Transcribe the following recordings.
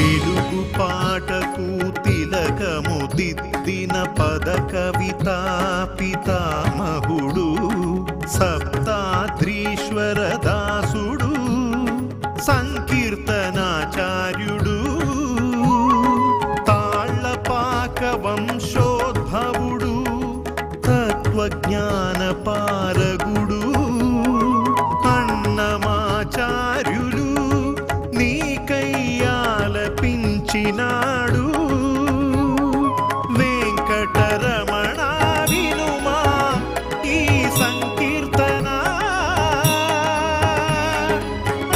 తెలుగు పాటకు తిలకము దిద్దిన పద కవితా పితామహుడు సప్తాద్రీశ్వర దాసుడు సంకీర్తనాచార్యుడు తాళ్లపాక వంశోద్భవుడు తత్వజ్ఞాన పారగుడు అన్నమాచార్యులు నీకయ్యాలపించినాడు వెంకటరమణ వినుమా ఈ సంకీర్తన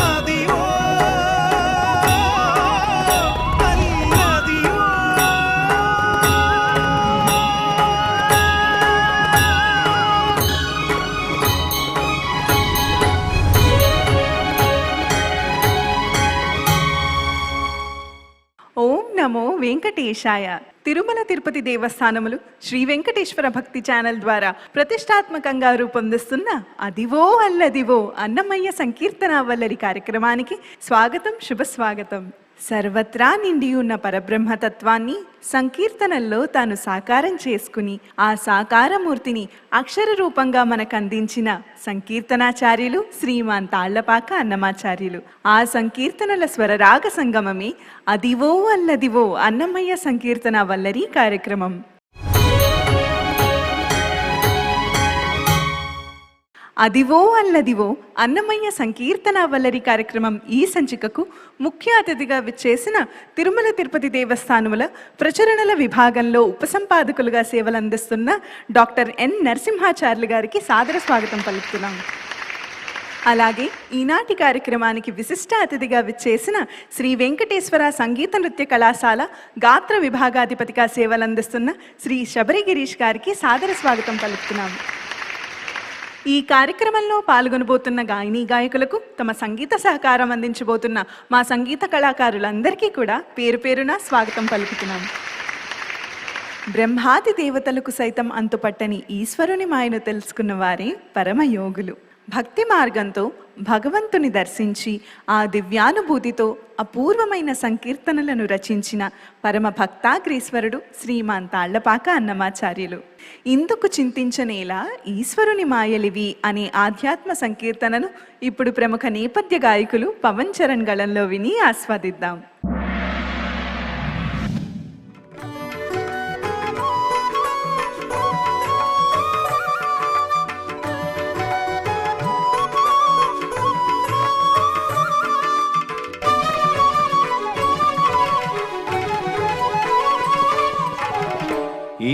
అదివో అదివో. ఓం నమో వెంకటేశాయ. తిరుమల తిరుపతి దేవస్థానములు శ్రీ వెంకటేశ్వర భక్తి ఛానల్ ద్వారా ప్రతిష్టాత్మకంగా రూపొందిస్తున్న అదివో అల్లదివో అన్నమయ్య సంకీర్తన వల్లరి కార్యక్రమానికి స్వాగతం, శుభస్వాగతం. సర్వత్రా నిండి ఉన్న పరబ్రహ్మతత్వాన్ని సంకీర్తనల్లో తాను సాకారం చేసుకుని ఆ సాకారమూర్తిని అక్షర రూపంగా మనకు అందించిన సంకీర్తనాచార్యులు శ్రీమాన్ తాళ్లపాక అన్నమాచార్యులు. ఆ సంకీర్తనల స్వరరాగ సంగమమే అదివో అల్లదివో అన్నమయ్య సంకీర్తన వల్లరి కార్యక్రమం. అదివో అల్లదివో అన్నమయ్య సంకీర్తన వల్లరి కార్యక్రమం ఈ సంచికకు ముఖ్య అతిథిగా విచ్చేసిన తిరుమల తిరుపతి దేవస్థానముల ప్రచురణల విభాగంలో ఉపసంపాదకులుగా సేవలందిస్తున్న డాక్టర్ ఎన్ నరసింహాచార్యులు గారికి సాదర స్వాగతం పలుకుతున్నాం. అలాగే ఈనాటి కార్యక్రమానికి విశిష్ట అతిథిగా విచ్చేసిన శ్రీ వెంకటేశ్వర సంగీత నృత్య కళాశాల గాత్ర విభాగాధిపతిగా సేవలందిస్తున్న శ్రీ శబరి గిరీష్ గారికి సాదర స్వాగతం పలుకుతున్నాం. ఈ కార్యక్రమంలో పాల్గొనబోతున్న గాయని గాయకులకు తమ సంగీత సహకారం అందించబోతున్న మా సంగీత కళాకారులందరికీ కూడా పేరు పేరున స్వాగతం పలుకుతున్నాం. బ్రహ్మాది దేవతలకు సైతం అంతుపట్టని ఈశ్వరుని మాయను తెలుసుకున్న వారే పరమయోగులు. భక్తి మార్గంతో భగవంతుని దర్శించి ఆ దివ్యానుభూతితో అపూర్వమైన సంకీర్తనలను రచించిన పరమ భక్తాగ్రీశ్వరుడు శ్రీమాన్ తాళ్లపాక అన్నమాచార్యులు. ఇందుకు చింతించనేలా ఈశ్వరుని మాయలివి అనే ఆధ్యాత్మ సంకీర్తనను ఇప్పుడు ప్రముఖ నేపథ్య గాయకులు పవన్ చరణ్ గళంలో విని ఆస్వాదిద్దాం.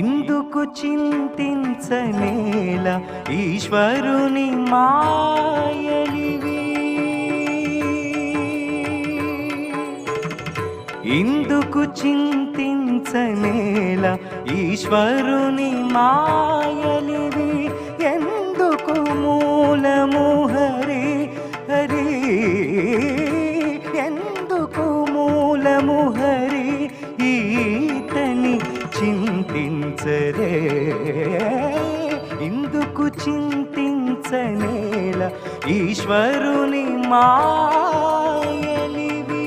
ఇందుకు చింతించనేల ఈశ్వరుని మాయలివి, ఇందుకు చింతించనేల ఈశ్వరుని మాయలివి, ఎందుకు మూలము హరి హరి, ఎందుకు మూలము హరి ఈతని చింతించరే, ఇందుకు చింతించనేల ఈశ్వరుని మాయలివి.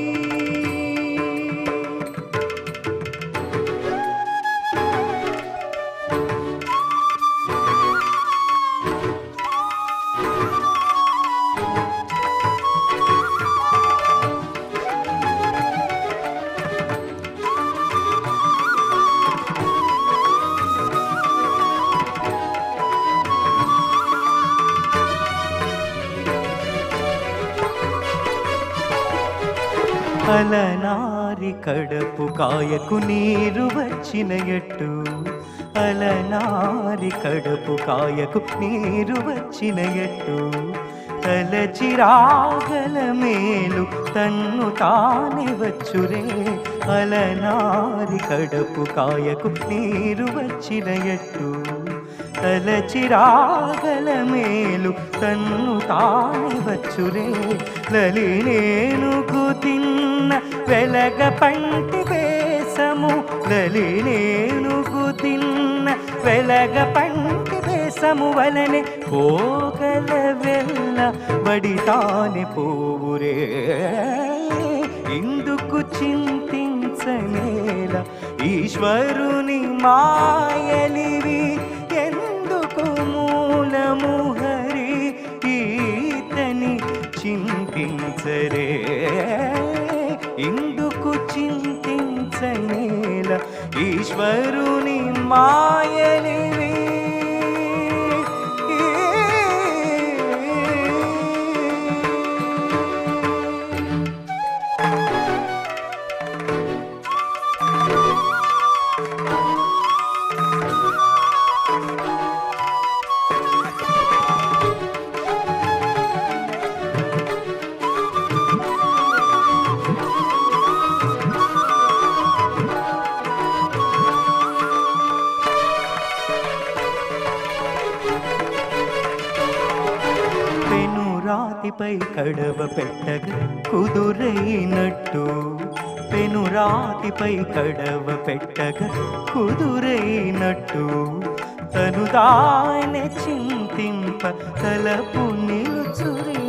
అలనారి కడపు కాయకు నీరు వచ్చిన ఎట్టు, అలనారి కడపు కాయకు నీరు వచ్చిన ఎట్టు, తలచిరాగల మేలు తన్ను తానే వచ్చురే, అలనారి కడపు కాయకు నీరు వచ్చిన ఎట్టు, తలచిరాగల మేలు తన్ను తానే వచ్చురే, లలినేనుగు తిన్న వెలగ పంటి వేసము, లలినేనుగు తిన్న వెలగ పంటి వేసము వలనే పోగల వెళ్ళ బడితానే పోవురే, ఇందుకు ఎందుకు చింతించనేల ఈశ్వరుని మాయలివి ఎందుకు మూలము హరి ఈతని చింతించరే ఎందుకు చింతించనేల ఈశ్వరుని మాయలివి రాతిపై కడవ పెట్టగా కుదురైనట్టు పెనురాతిపై కడవ పెట్టగా కుదురైనట్టు తను దాని చింతింప తలపు నిలుచురే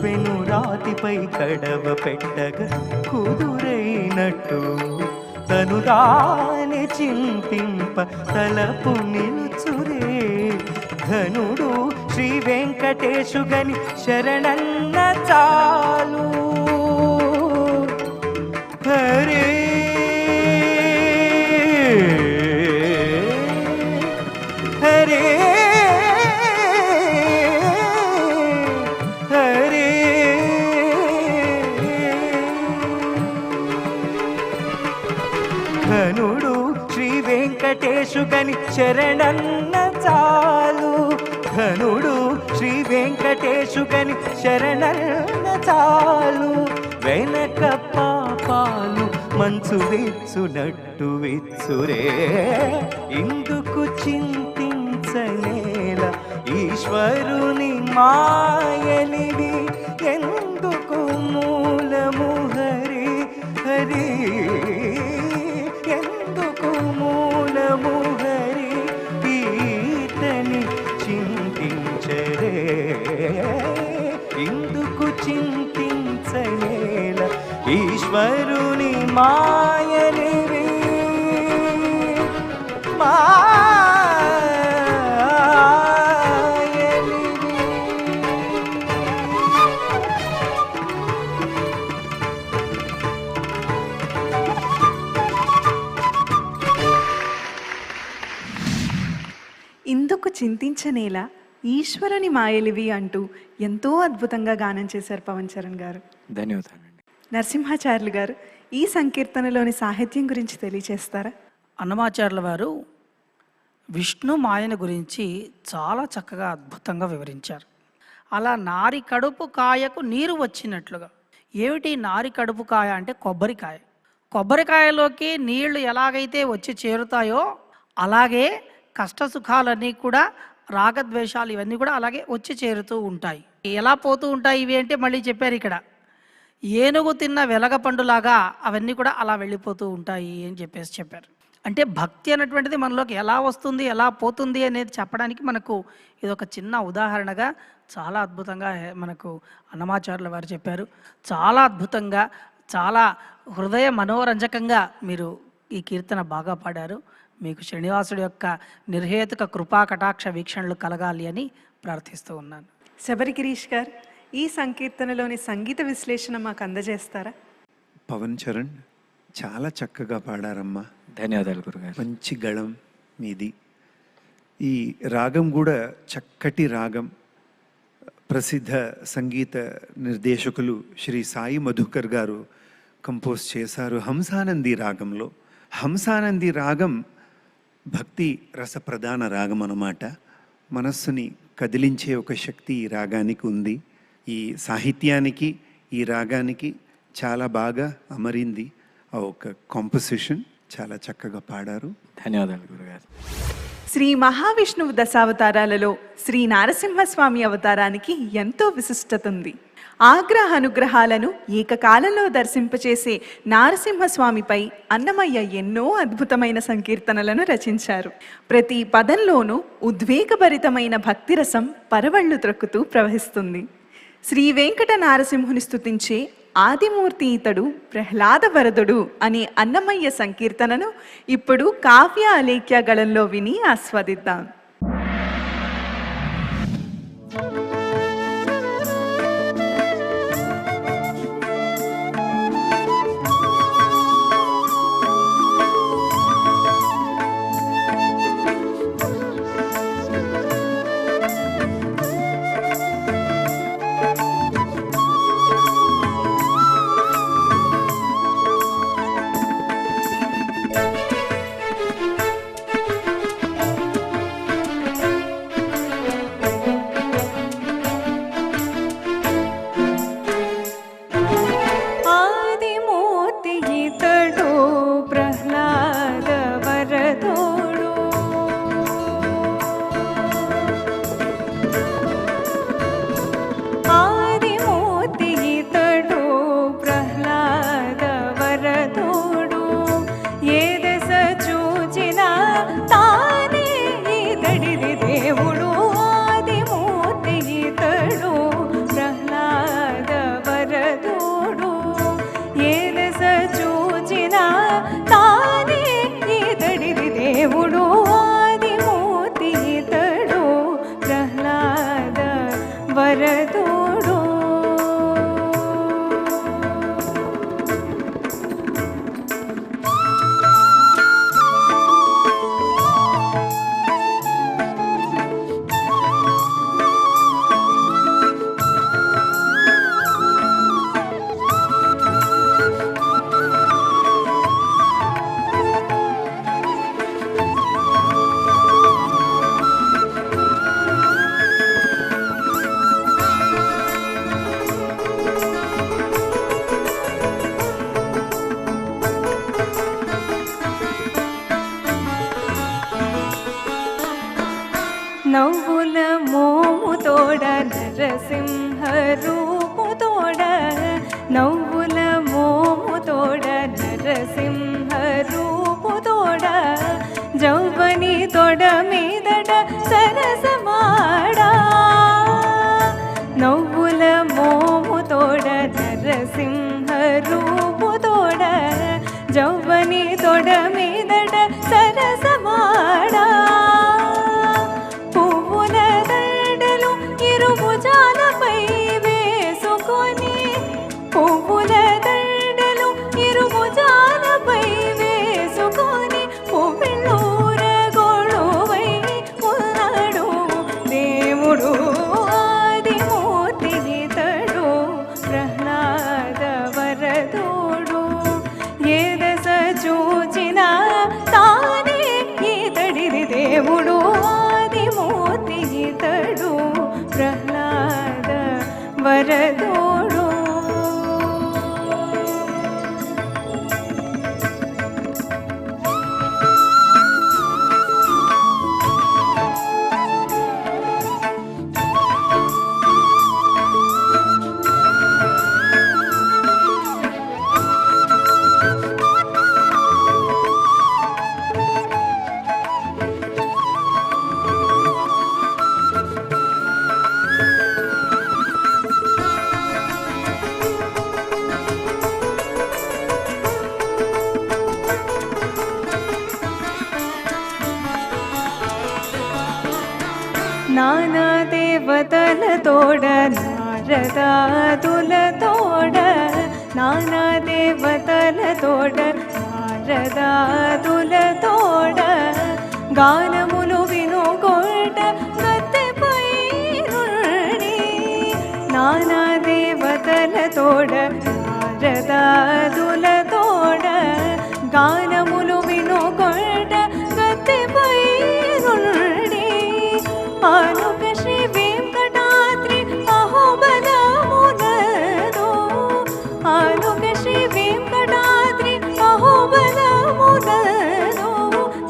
పెనురాతిపై కడవ పెట్టగా కుదురైనట్టు తను దాని చింతింప తలపు నిలుచురే ధనుడు శ్రీ వెంకటేశు గని శరణన్న చాలు హరే హరే హరే ధనుడు శ్రీ వెంకటేశు గని శరణన్న చాలు ధనుడు శ్రీ వెంకటేశు గని శరణన్న చాలు వెనక పాపాలు మంచు విచ్చునట్టు విచ్చురే ఇందుకు చింతించనేల ఈశ్వరుని మాయలివి ఎందుకు మూలము హరి హరి ఎందుకు మూలము హరి ఈతని చింతించరే ఇందుకు చింతించనేల ఈశ్వరుని మాయలివి ఇందుకు చింతించనేలా ఈశ్వరుని మాయలివి అంటూ ఎంతో అద్భుతంగా గానం చేశారు పవన్ చరణ్ గారు. ధన్యవాదాలండి. నరసింహాచార్యులు గారు ఈ సంకీర్తనలోని సాహిత్యం గురించి తెలియచేస్తారా? అన్నమాచార్యుల వారు విష్ణు మాయను గురించి చాలా చక్కగా అద్భుతంగా వివరించారు. అలా నారి కడుపు కాయకు నీరు వచ్చినట్లుగా. ఏమిటి నారి కడుపు కాయ అంటే కొబ్బరికాయ. కొబ్బరికాయలోకి నీళ్లు ఎలాగైతే వచ్చి చేరుతాయో అలాగే కష్టసుఖాలన్నీ కూడా రాగద్వేషాలు ఇవన్నీ కూడా అలాగే వచ్చి చేరుతూ ఉంటాయి. ఎలా పోతూ ఉంటాయి ఇవి అంటే మళ్ళీ చెప్పారు ఇక్కడ. ఏనుగు తిన్న వెలగపండులాగా అవన్నీ కూడా అలా వెళ్ళిపోతూ ఉంటాయి అని చెప్పారు. అంటే భక్తి అనేటువంటిది మనలోకి ఎలా వస్తుంది ఎలా పోతుంది అనేది చెప్పడానికి మనకు ఇది ఒక చిన్న ఉదాహరణగా చాలా అద్భుతంగా మనకు అన్నమాచార్యుల వారు చెప్పారు. చాలా అద్భుతంగా చాలా హృదయ మనోరంజకంగా మీరు ఈ కీర్తన బాగా పాడారు. మీకు శ్రీనివాసుడి యొక్క నిర్హేతుక కృపా కటాక్ష వీక్షణలు కలగాలి అని ప్రార్థిస్తూ ఉన్నాను. శబరి గిరీష్ గారు ఈ సంకీర్తనలోని సంగీత విశ్లేషణ మాకు అందజేస్తారా? పవన్ చరణ్ చాలా చక్కగా పాడారమ్మా. ధన్యవాదాలు గురుగారు. మంచి గళం మీది. ఈ రాగం కూడా చక్కటి రాగం. ప్రసిద్ధ సంగీత నిర్దేశకులు శ్రీ సాయి మధుకర్ గారు కంపోజ్ చేశారు హంసానంది రాగంలో. హంసానంది రాగం భక్తి రస ప్రధాన రాగం అన్నమాట. మనస్సుని కదిలించే ఒక శక్తి ఈ రాగానికి ఉంది. ఈ సాహిత్యానికి ఈ రాగానికి చాలా బాగా అమరింది ఆ ఒక కాంపోజిషన్. చాలా చక్కగా పాడారు. ధన్యవాదాలు గురుగారు. శ్రీ మహావిష్ణువు దశావతారాలలో శ్రీ నారసింహస్వామి అవతారానికి ఎంతో విశిష్టత ఉంది. ఆగ్రహ అనుగ్రహాలను ఏకకాలంలో దర్శింపచేసే నారసింహస్వామిపై అన్నమయ్య ఎన్నో అద్భుతమైన సంకీర్తనలను రచించారు. ప్రతి పదంలోనూ ఉద్వేగభరితమైన భక్తిరసం పరవళ్లు త్రొక్కుతూ ప్రవహిస్తుంది. శ్రీ వెంకట నారసింహుని స్తుతించే ఆదిమూర్తి ఇతడు ప్రహ్లాద వరదుడు అనే అన్నమయ్య సంకీర్తనను ఇప్పుడు కావ్య అలేఖ్య గళంలో విని ఆస్వాదిద్దాం. నవ్వుల మోముతోడ నరసింహ రూపుతోడ, నవ్వుల మోముతోడ నరసింహ రూపుతోడ, జౌవని తొడ మీదట సరసమాడా. నవ్వుల మోముతోడ నరసింహ రూపుతోడ, జౌవని తొడ మీదట సరసమాడా. దేవుడు ఆదిమూర్తి ఇతడు ప్రహ్లాద వరదోడు. నానా దేవతలతోడ నారదాదులతోడ, నానా దేవతలతోడ నారదాదులతోడ, గానములు వినుకోట గద్దెపై నుండి. నానా దేవతలతోడ నారదాదులతోడ, గానములు వినుకోట గద్దెపై నుండి. ఆనుక శ్రీ వెంకటాద్రి అహోబలమునదో, ఆనుక శ్రీ వెంకటాద్రి అహోబలమునదో,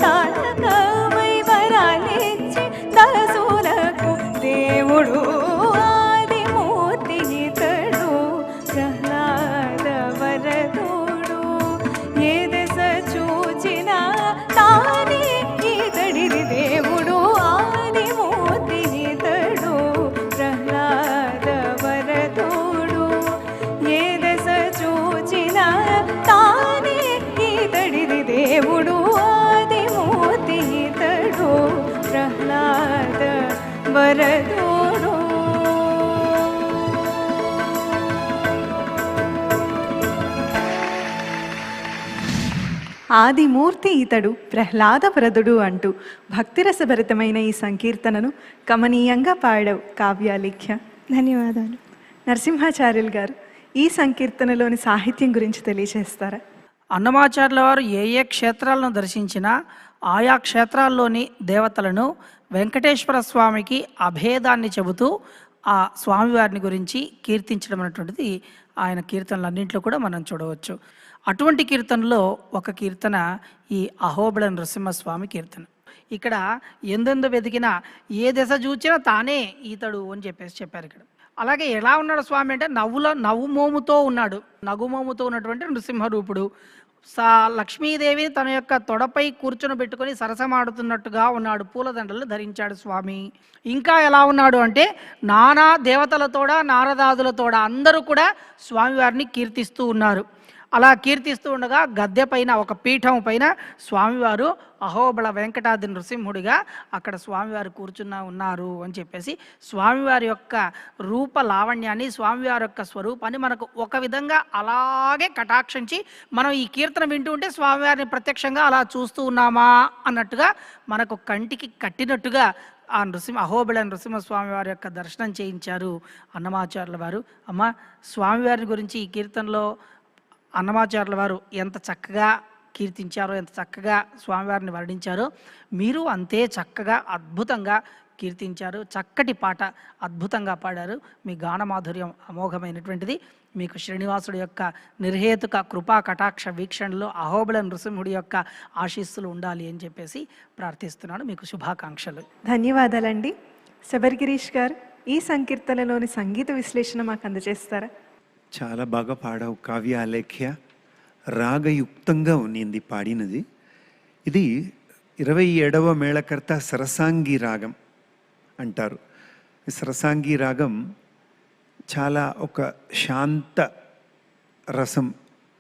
తారకమై వరాలిచ్చి దాసులకు దేవుడు ఆదిమూర్తి ఇతడు ప్రహ్లాద వరదోడు. ఏ దశ చూ వరదుడు ఆదిమూర్తి ఇతడు ప్రహ్లాదవరదుడు అంటూ భక్తిరసభరితమైన ఈ సంకీర్తనను కమనీయంగా పాడావు కావ్యాలేఖ్య. ధన్యవాదాలు. నరసింహాచార్యులు గారు, ఈ సంకీర్తనలోని సాహిత్యం గురించి తెలియజేస్తారా? అన్నమాచార్యుల వారు ఏ ఏ క్షేత్రాలను దర్శించినా ఆయా క్షేత్రాల్లోని దేవతలను వెంకటేశ్వర స్వామికి అభేదాన్ని చెబుతూ ఆ స్వామివారిని గురించి కీర్తించడం అనేటువంటిది ఆయన కీర్తనలన్నింటిలో కూడా మనం చూడవచ్చు. అటువంటి కీర్తనలో ఒక కీర్తన ఈ అహోబిళ నృసింహస్వామి కీర్తన. ఇక్కడ ఎందెందు వెతికినా ఏ దశ చూచినా తానే ఈతడు అని చెప్పారు ఇక్కడ. అలాగే ఎలా ఉన్నాడు స్వామి అంటే నవ్వుమోముతో ఉన్నాడు. నగుమోముతో ఉన్నటువంటి నృసింహరూపుడు. లక్ష్మీదేవిని తన యొక్క తొడపై కూర్చొని పెట్టుకొని సరసమాడుతున్నట్టుగా ఉన్నాడు. పూలదండలు ధరించాడు స్వామి. ఇంకా ఎలా ఉన్నాడు అంటే నానా దేవతలతోడ నారదాదులతోడ అందరూ కూడా స్వామివారిని కీర్తిస్తూ ఉన్నారు. అలా కీర్తిస్తూ ఉండగా గద్దె పైన ఒక పీఠం పైన స్వామివారు అహోబళ వెంకటాద్రి నృసింహుడిగా అక్కడ స్వామివారు ఉన్నారు అని చెప్పేసి స్వామివారి యొక్క రూప లావణ్యాన్ని, స్వామివారి యొక్క స్వరూపాన్ని మనకు ఒక విధంగా అలాగే కటాక్షించి మనం ఈ కీర్తన వింటూ ఉంటే స్వామివారిని ప్రత్యక్షంగా అలా చూస్తూ ఉన్నామా అన్నట్టుగా మనకు కంటికి కట్టినట్టుగా ఆ అహోబిళ నృసింహస్వామి వారి యొక్క దర్శనం చేయించారు అన్నమాచార్యుల వారు. అమ్మ, స్వామివారి గురించి ఈ కీర్తనలో అన్నమాచార్యుల వారు ఎంత చక్కగా కీర్తించారో, ఎంత చక్కగా స్వామివారిని వర్ణించారో మీరు అంతే చక్కగా అద్భుతంగా కీర్తించారు. చక్కటి పాట అద్భుతంగా పాడారు. మీ గానమాధుర్యం అమోఘమైనటువంటిది. మీకు శ్రీనివాసుడి యొక్క నిర్హేతుక కృపా కటాక్ష వీక్షణలో అహోబిళ నృసింహుడి యొక్క ఆశీస్సులు ఉండాలి అని చెప్పేసి ప్రార్థిస్తున్నాను. మీకు శుభాకాంక్షలు. ధన్యవాదాలండి. శబరిగిరీష్ గారు, ఈ సంకీర్తనలోని సంగీత విశ్లేషణ మాకు అందజేస్తారా? చాలా బాగా పాడావు కావ్యాలేఖ్య. రాగయుక్తంగా ఉన్నింది పాడినది. ఇది 27వ మేళకర్త సరసాంగి రాగం అంటారు. ఈ సరసాంగి రాగం చాలా ఒక శాంత రసం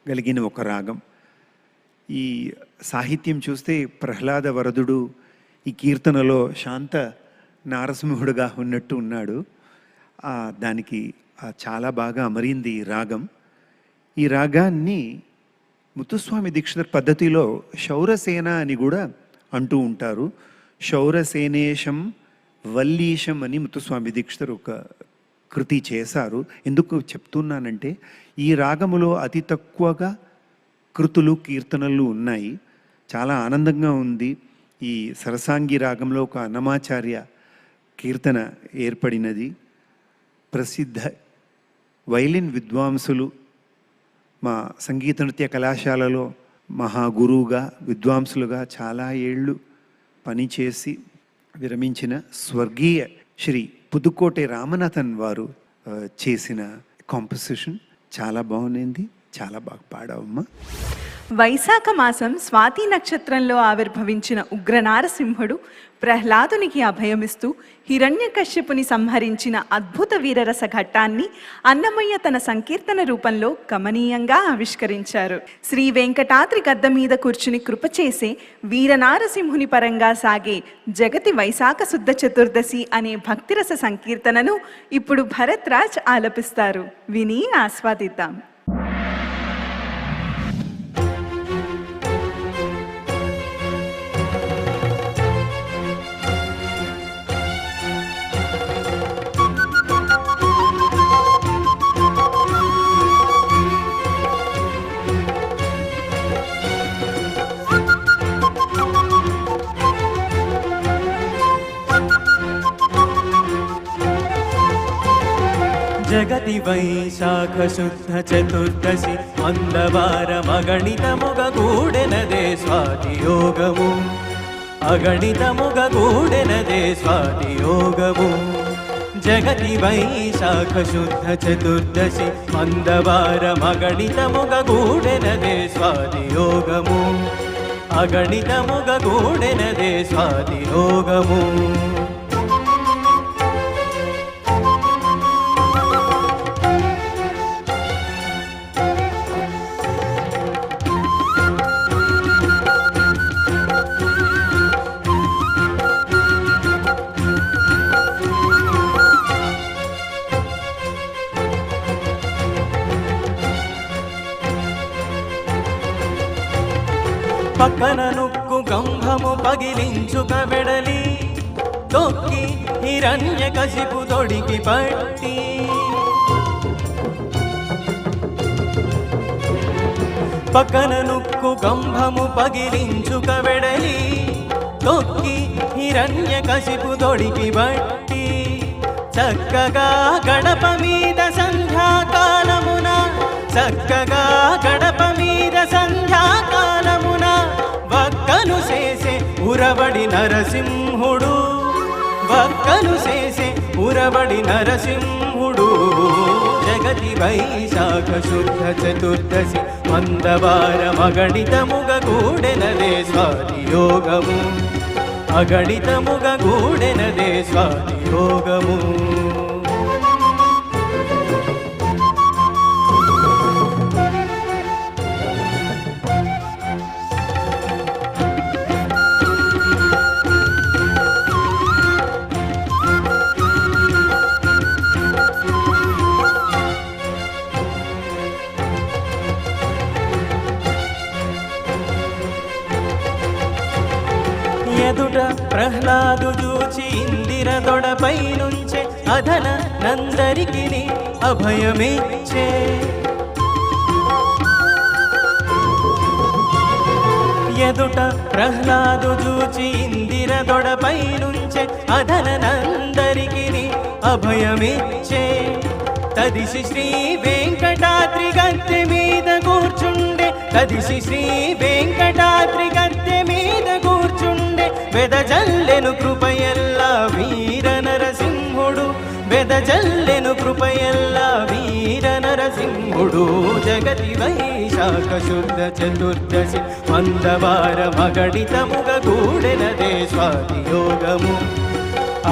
కలిగిన ఒక రాగం. ఈ సాహిత్యం చూస్తే ప్రహ్లాద వరదుడు ఈ కీర్తనలో శాంత నారసింహుడుగా ఉన్నట్టు ఉన్నాడు. దానికి చాలా బాగా అమరింది ఈ రాగం. ఈ రాగాన్ని ముత్తుస్వామి దీక్షితర్ పద్ధతిలో శౌరసేన అని కూడా అంటూ ఉంటారు. శౌరసేనేశం వల్లీశం అని ముత్తుస్వామి దీక్షితర్ ఒక కృతి చేశారు. ఎందుకు చెప్తున్నానంటే ఈ రాగములో అతి తక్కువగా కృతులు కీర్తనలు ఉన్నాయి. చాలా ఆనందంగా ఉంది. ఈ సరసాంగి రాగంలో ఒక అన్నమాచార్య కీర్తన ఏర్పడినది. ప్రసిద్ధ వైలిన్ విద్వాంసులు మా సంగీత నృత్య కళాశాలలో మహాగురువుగా విద్వాంసులుగా చాలా ఏళ్ళు పనిచేసి విరమించిన స్వర్గీయ శ్రీ పుదుకోటె రామనాథన్ వారు చేసిన కాంపోజిషన్ చాలా బాగుంది. చాలా బాగా పాడావమ్మా. వైశాఖ మాసం స్వాతి నక్షత్రంలో ఆవిర్భవించిన ఉగ్రనారసింహుడు ప్రహ్లాదునికి అభయమిస్తూ హిరణ్యకశ్యపుని సంహరించిన అద్భుత వీరరస ఘట్టాన్ని అన్నమయ్య తన సంకీర్తన రూపంలో కమనీయంగా ఆవిష్కరించారు. శ్రీ వెంకటాద్రి గద్ద మీద కూర్చుని కృపచేసే వీరనారసింహుని పరంగా సాగే జగతి వైశాఖ శుద్ధ చతుర్దశి అనే భక్తిరస సంకీర్తనను ఇప్పుడు భరత్ రాజ్ ఆలపిస్తారు. విని ఆస్వాదిద్దాం. జగతి వైశాఖ శుద్ధ చతుర్దశి మందవారమగణితముగ గూడెనదే స్వాతి యోగము. అగణితముగ గూడెనదే స్వాతి యోగము. జగతి వైశాఖ శుద్ధ చతుర్దశి మందవారమగణితముగ గూడెనదే స్వాతి యోగము. అగణితముగ గూడెనదే స్వాతి యోగము. పక్కన నుక్కు గంభము పగిలించుక వెడలి తొక్కి హిరణ్యకశిపు తొడికి పట్టి పక్కన నుక్కు గంభము పగిలించుక వెడలి తొక్కి హిరణ్యకశిపు తొడికి బట్టి చక్కగా గడప మీద సంధ్యాకాలమున చక్కగా గడప మీద సంధ్యాకాలమున వక్కను చేసే ఉరబడి నరసింహుడు వక్కను చేసే ఉరబడి నరసింహుడు జగతి వైశాఖ శుద్ధ చతుర్దశి మందవార మగణితముగ గూడెనదే స్వాతి యోగము అగణితముగ గూడెనదే స్వాతి యోగము ఎదుట ప్రహ్లాదు చూచి ఇందిర దొడపై నుంచే అధన నందరికి అభయమిచ్చే ఎదుట ప్రహ్లాదు చూచి ఇందిర దొడపై నుంచే అధన నందరికి అభయమిచ్చే తదిసి శ్రీ వెంకటాద్రి గద్దె మీద కూర్చుండే తదిసి శ్రీ వెంకటాద్రి గద్దె మీద కూర్చుండే వెదజల్లెను కృపయల్ల వీర నరసింహుడు వెదజల్లెను కృపయల్ల వీర నరసింహుడు జగతి వైశాఖ శుద్ధ చతుర్దశి మందవార మగణితముగ గూడెనదే స్వాతి యోగము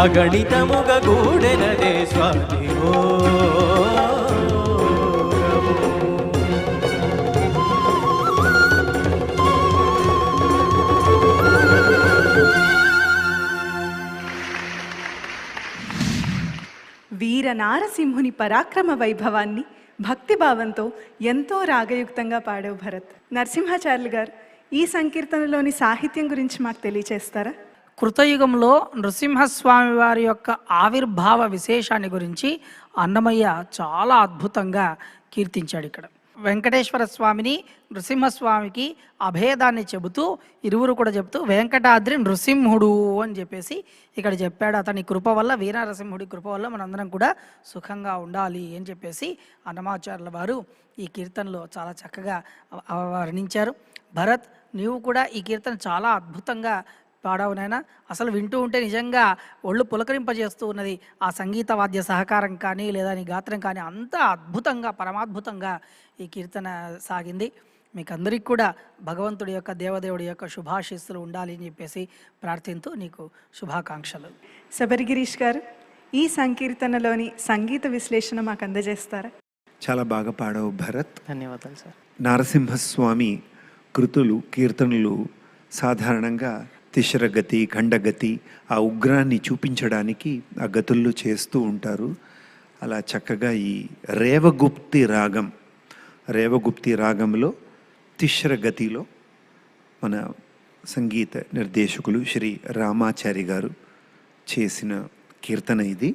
అగణితముగ గూడెనదే స్వాతి యోగము వీర నారసింహుని పరాక్రమ వైభవాన్ని భక్తిభావంతో ఎంతో రాగయుక్తంగా పాడావు భరత్. నరసింహాచార్యులు గారు, ఈ సంకీర్తనలోని సాహిత్యం గురించి మాకు తెలియచేస్తారా? కృతయుగంలో నృసింహస్వామి వారి యొక్క ఆవిర్భావ విశేషాన్ని గురించి అన్నమయ్య చాలా అద్భుతంగా కీర్తించాడు. ఇక్కడ వెంకటేశ్వర స్వామిని నృసింహస్వామికి అభేదాన్ని చెబుతూ ఇరువురు కూడా చెబుతూ వెంకటాద్రి నృసింహుడు అని చెప్పేసి ఇక్కడ చెప్పాడు. అతని కృప వల్ల వీరనరసింహుడి కృప వల్ల మనందరం కూడా సుఖంగా ఉండాలి అని చెప్పేసి అన్నమాచార్యుల వారు ఈ కీర్తనలో చాలా చక్కగా వర్ణించారు. భరత్, నీవు కూడా ఈ కీర్తన చాలా అద్భుతంగా పాడావు నాయన. అసలు వింటూ ఉంటే నిజంగా ఒళ్ళు పులకరింపజేస్తూ ఉన్నది. ఆ సంగీత వాద్య సహకారం కానీ లేదా నీ గాత్రం కానీ అంత అద్భుతంగా పరమాద్భుతంగా ఈ కీర్తన సాగింది. మీకు అందరికీ కూడా భగవంతుడి యొక్క దేవదేవుడి యొక్క శుభాశీస్సులు ఉండాలి అని చెప్పేసి ప్రార్థిస్తూ నీకు శుభాకాంక్షలు. శబరిగిరీష్ గారు, ఈ సంకీర్తనలోని సంగీత విశ్లేషణ మాకు అందజేస్తారా? చాలా బాగా పాడావు భరత్. ధన్యవాదాలు సార్. నారసింహస్వామి కృతులు కీర్తనలు సాధారణంగా తిశ్రగతి, ఖండగతి, ఆ ఉగ్రాన్ని చూపించడానికి ఆ గతుల్లో చేస్తూ ఉంటారు. అలా చక్కగా ఈ రేవగుప్తి రాగంలో తిశ్రగతిలో మన సంగీత నిర్దేశకులు శ్రీ రామాచారి గారు చేసిన కీర్తన ఇది.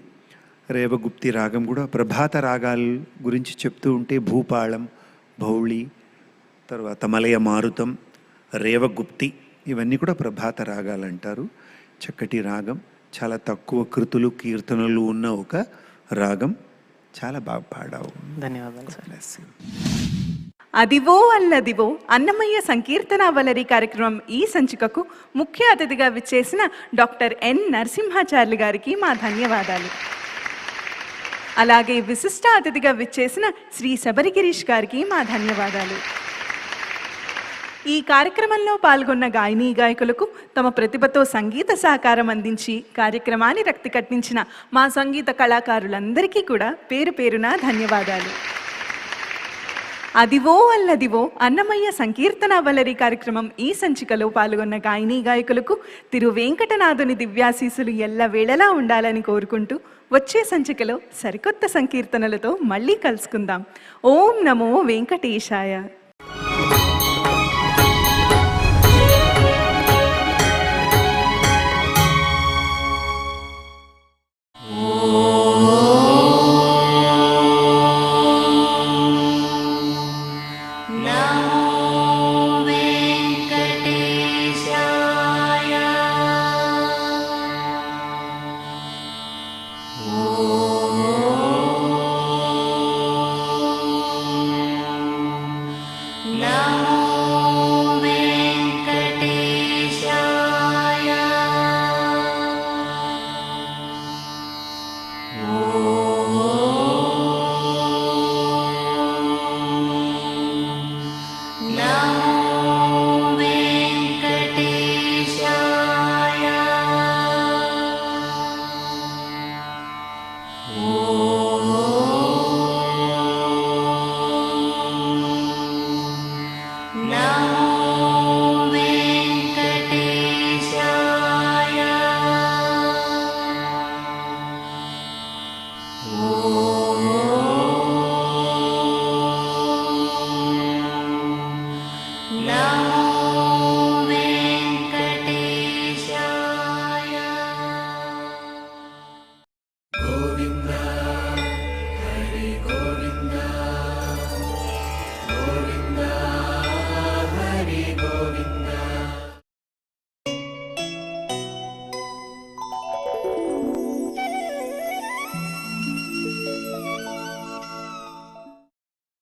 రేవగుప్తి రాగం కూడా ప్రభాత రాగాల గురించి చెప్తూ ఉంటే భూపాళం, భౌళి, తర్వాత మలయ మారుతం, రేవగుప్తి ఇవన్నీ కూడా ప్రభాత రాగాలు అంటారు. చక్కటి రాగం, చాలా తక్కువ కృతులు కీర్తనలు ఉన్న ఒక రాగం. చాలా బాగా పాడావు. ధన్యవాదాలు సార్. అదివో అల్లదివో అన్నమయ్య సంకీర్తనావలరి కార్యక్రమం ఈ సంచికకు ముఖ్య అతిథిగా విచ్చేసిన డాక్టర్ ఎన్ నరసింహాచార్యులు గారికి మా ధన్యవాదాలు. అలాగే విశిష్ట అతిథిగా విచ్చేసిన శ్రీ శబరిగిరీష్ గారికి మా ధన్యవాదాలు. ఈ కార్యక్రమంలో పాల్గొన్న గాయనీ గాయకులకు తమ ప్రతిభతో సంగీత సహకారం అందించి కార్యక్రమాన్ని రక్తి కట్టించిన మా సంగీత కళాకారులందరికీ కూడా పేరు పేరున ధన్యవాదాలు. అదివో అల్లదివో అన్నమయ్య సంకీర్తనావలరి కార్యక్రమం ఈ సంచికలో పాల్గొన్న గాయనీ గాయకులకు తిరు వెంకటనాథుని దివ్యాశీసులు ఎల్లవేళలా ఉండాలని కోరుకుంటూ వచ్చే సంచికలో సరికొత్త సంకీర్తనలతో మళ్ళీ కలుసుకుందాం. ఓం నమో వెంకటేశాయ.